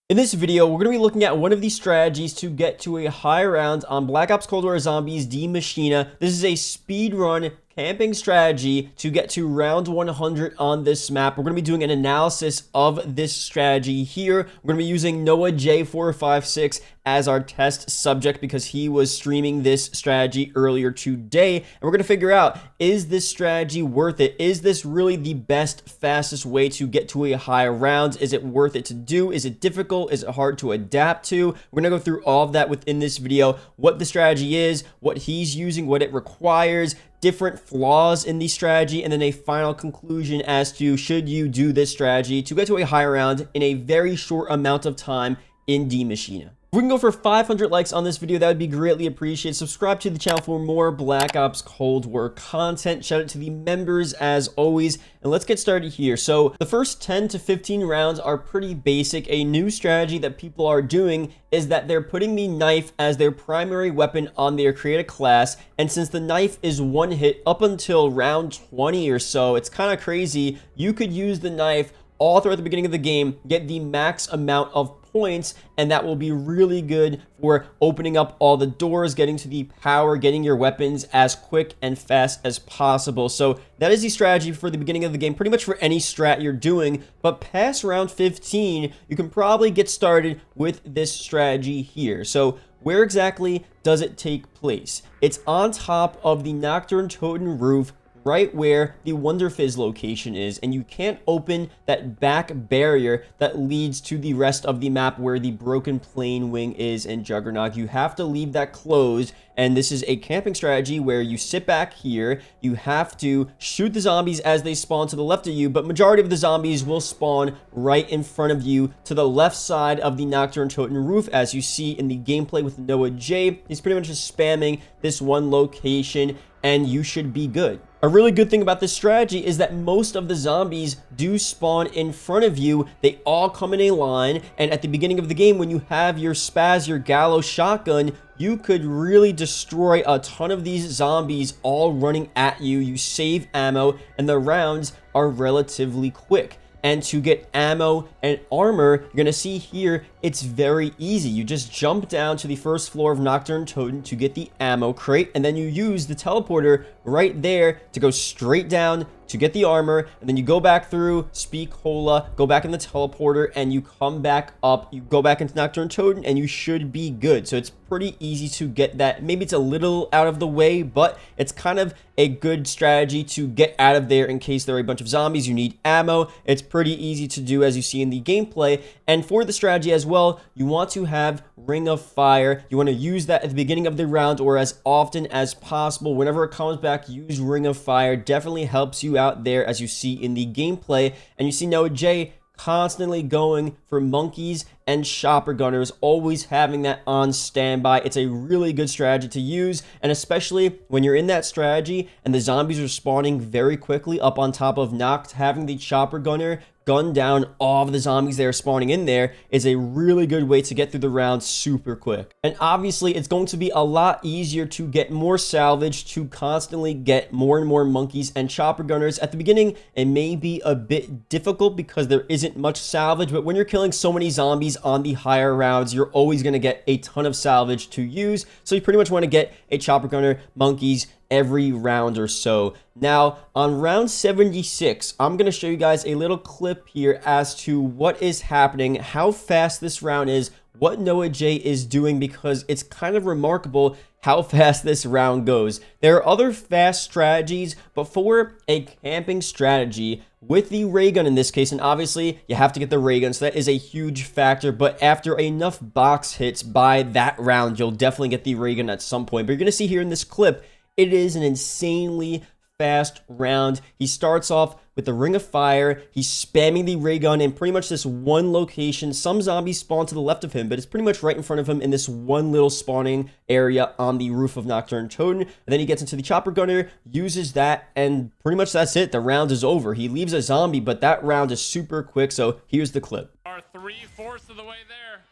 In this video, we're going to be looking at one of these strategies to get to a high round on Black Ops Cold War Zombies Die Maschine. This is a speed run camping strategy to get to round 100 on this map. We're going to be doing an analysis of this strategy here. We're going to be using Noah J456 as our test subject because he was streaming this strategy earlier today. And we're going to figure out, is this strategy worth it? Is this really the best, fastest way to get to a high round? Is it worth it to do? Is it difficult? Is it hard to adapt to? We're going to go through all of that within this video, what the strategy is, what he's using, what it requires, different flaws in the strategy, and then a final conclusion as to should you do this strategy to get to a high round in a very short amount of time in Die Maschine. If we can go for 500 likes on this video, that would be greatly appreciated. Subscribe to the channel for more Black Ops Cold War content. Shout out to the members as always. And let's get started here. So the first 10 to 15 rounds are pretty basic. A new strategy that people are doing is that they're putting the knife as their primary weapon on their creative class. And since the knife is one hit up until round 20 or so, it's kind of crazy. You could use the knife all throughout the beginning of the game, get the max amount of points, and that will be really good for opening up all the doors, getting to the power, getting your weapons as quick and fast as possible. So that is the strategy for the beginning of the game, pretty much for any strat you're doing. But past round 15, you can probably get started with this strategy here. So where exactly does it take place? It's on top of the Nocturne Toten roof, right where the Wonder Fizz location is, and you can't open that back barrier that leads to the rest of the map where the Broken Plane Wing is in Juggernaut. You have to leave that closed, and this is a camping strategy where you sit back here, you have to shoot the zombies as they spawn to the left of you, but majority of the zombies will spawn right in front of you to the left side of the Nocturne Toten roof, as you see in the gameplay with Noah J. He's pretty much just spamming this one location, and you should be good. A really good thing about this strategy is that most of the zombies do spawn in front of you. They all come in a line, and at the beginning of the game, when you have your Spaz, your Gallows shotgun, you could really destroy a ton of these zombies all running at you. You save ammo, and the rounds are relatively quick. And to get ammo and armor, you're going to see here, it's very easy. You just jump down to the first floor of Nocturne Toten to get the ammo crate, and then you use the teleporter right there to go straight down to get the armor, and then you go back through Speak Hola, go back in the teleporter, and you come back up, you go back into Nocturne Toten, and you should be good. So it's pretty easy to get that. Maybe it's a little out of the way, but it's kind of a good strategy to get out of there in case there are a bunch of zombies. You need ammo. It's pretty easy to do, as you see in the gameplay. And for the strategy as well, you want to have Ring of Fire. You want to use that at the beginning of the round or as often as possible. Whenever it comes back, use Ring of Fire. Definitely helps you out there, as you see in the gameplay. And you see Noah J constantly going for monkeys and chopper gunners, always having that on standby. It's a really good strategy to use, and especially when you're in that strategy and the zombies are spawning very quickly up on top of Noct, having the chopper gunner gun down all of the zombies that are spawning in there is a really good way to get through the round super quick. And obviously, it's going to be a lot easier to get more salvage, to constantly get more and more monkeys and chopper gunners. At the beginning, it may be a bit difficult because there isn't much salvage, but when you're killing so many zombies on the higher rounds, you're always going to get a ton of salvage to use. So you pretty much want to get a chopper gunner, monkeys, every round or so. Now, on round 76, I'm going to show you guys a little clip here as to what is happening, how fast this round is, what Noah J is doing, because it's kind of remarkable how fast this round goes. There are other fast strategies, but for a camping strategy, with the ray gun in this case, and obviously you have to get the ray gun, so that is a huge factor, but after enough box hits by that round, you'll definitely get the ray gun at some point. But you're going to see here in this clip, it is an insanely fast round. He starts off with the Ring of Fire. He's spamming the ray gun in pretty much this one location. Some zombies spawn to the left of him, but it's pretty much right in front of him in this one little spawning area on the roof of Nocturne Toten. And then he gets into the chopper gunner, uses that, and pretty much that's it. The round is over. He leaves a zombie, but that round is super quick. So here's the clip. Are 3/4 of the way there.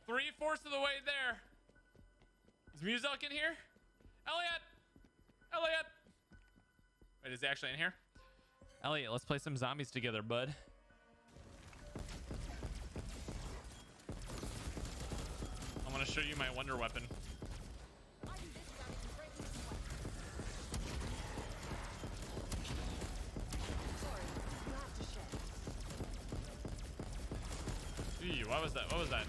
3/4 of the way there. Is Muzak in here? Elliot! Elliot! Wait, is he actually in here? Elliot, let's play some zombies together, bud. want to show you my wonder weapon. Ew, what was that? What was that?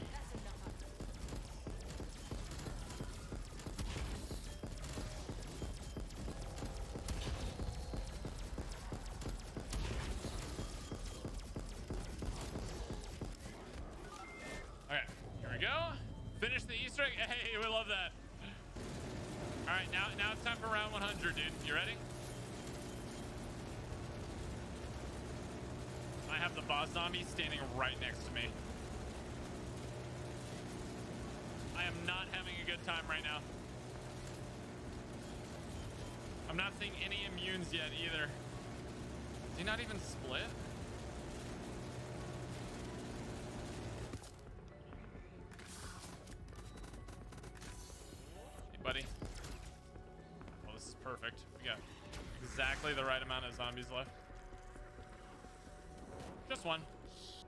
Okay, here we go. Finish the Easter egg. Hey, we love that. All right, now it's time for round 100, dude. You ready? I have the boss zombie standing right next to me. I am not having a good time right now. I'm not seeing any immunes yet either. Is he not even split? Hey, buddy. Well, this is perfect. We got exactly the right amount of zombies left. Just one.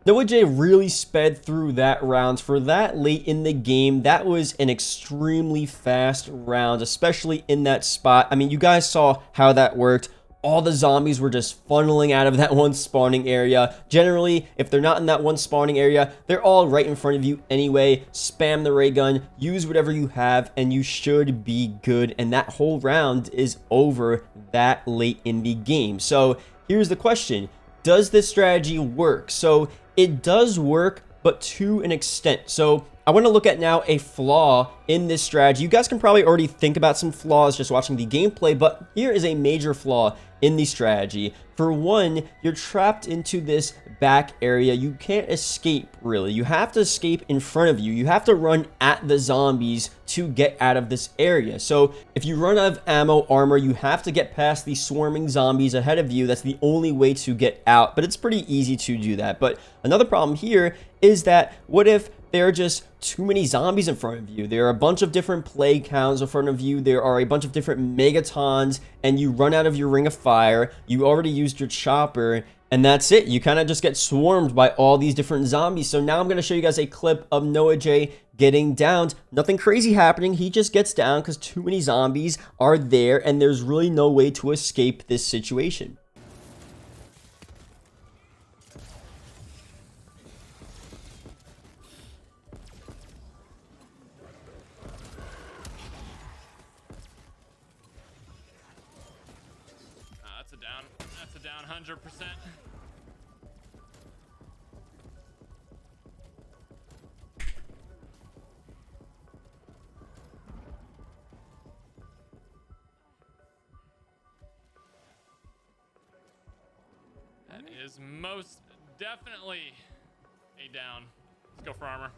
Noah J really sped through that round. For that late in the game, that was an extremely fast round, especially in that spot. I mean, you guys saw how that worked. All the zombies were just funneling out of that one spawning area. Generally, if they're not in that one spawning area, they're all right in front of you anyway. Spam the ray gun, use whatever you have, and you should be good. And that whole round is over that late in the game. So here's the question. Does this strategy work? So it does work, but to an extent. So I want to look at now a flaw in this strategy. You guys can probably already think about some flaws just watching the gameplay, but here is a major flaw in the strategy. For one, you're trapped into this back area. You can't escape, really. You have to escape in front of you. You have to run at the zombies to get out of this area. So if you run out of ammo, armor, you have to get past the swarming zombies ahead of you. That's the only way to get out, but it's pretty easy to do that. But another problem here is that what if there are just too many zombies in front of you? There are a bunch of different plague counts in front of you. There are a bunch of different megatons, and you run out of your ring of fire. You already used your chopper, and that's it. You kind of just get swarmed by all these different zombies. So now I'm going to show you guys a clip of Noah J getting downed. Nothing crazy happening. He just gets down because too many zombies are there, and there's really no way to escape this situation. That's a down 100%. That is most definitely a down. Let's go for armor.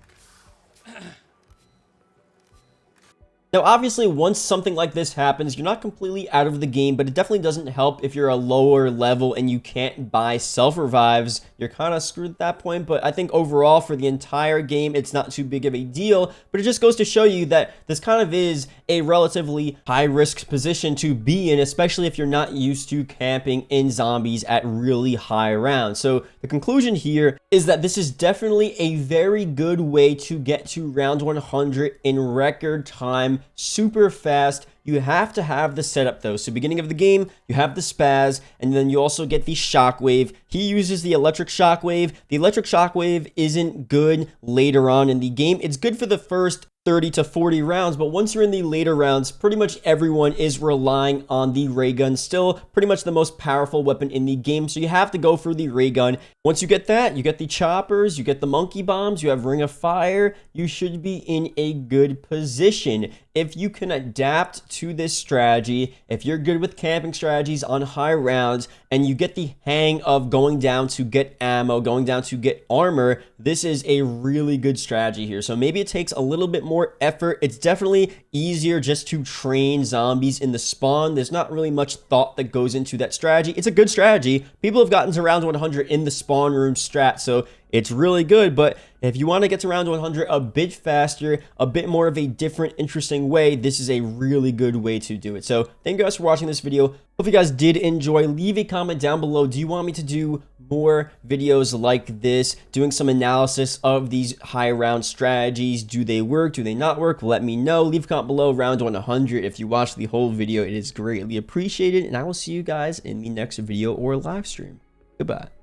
Now, obviously, once something like this happens, you're not completely out of the game, but it definitely doesn't help if you're a lower level and you can't buy self-revives. You're kind of screwed at that point, but I think overall, for the entire game, it's not too big of a deal, but it just goes to show you that this kind of is a relatively high-risk position to be in, especially if you're not used to camping in zombies at really high rounds. So the conclusion here is that this is definitely a very good way to get to round 100 in record time. Super fast. You have to have the setup though. So beginning of the game, you have the spaz, and then you also get the shockwave. He uses the electric shockwave. The electric shockwave isn't good later on in the game. It's good for the first 30 to 40 rounds, but once you're in the later rounds, pretty much everyone is relying on the ray gun. Still pretty much the most powerful weapon in the game, so you have to go for the ray gun. Once you get that, you get the choppers, you get the monkey bombs, you have ring of fire. You should be in a good position. If you can adapt to this strategy, if you're good with camping strategies on high rounds, and you get the hang of going down to get ammo, going down to get armor, this is a really good strategy here. So maybe it takes a little bit more effort. It's definitely easier just to train zombies in the spawn. There's not really much thought that goes into that strategy. It's a good strategy. People have gotten to round 100 in the spawn room strat, so It's really good, but if you want to get to round 100 a bit faster, a bit more of a different, interesting way, this is a really good way to do it. So thank you guys for watching this video. Hope you guys did enjoy. Leave a comment down below. Do you want me to do more videos like this, doing some analysis of these high round strategies? Do they work? Do they not work? Let me know. Leave a comment below. Round 100. If you watch the whole video, it is greatly appreciated. And I will see you guys in the next video or live stream. Goodbye.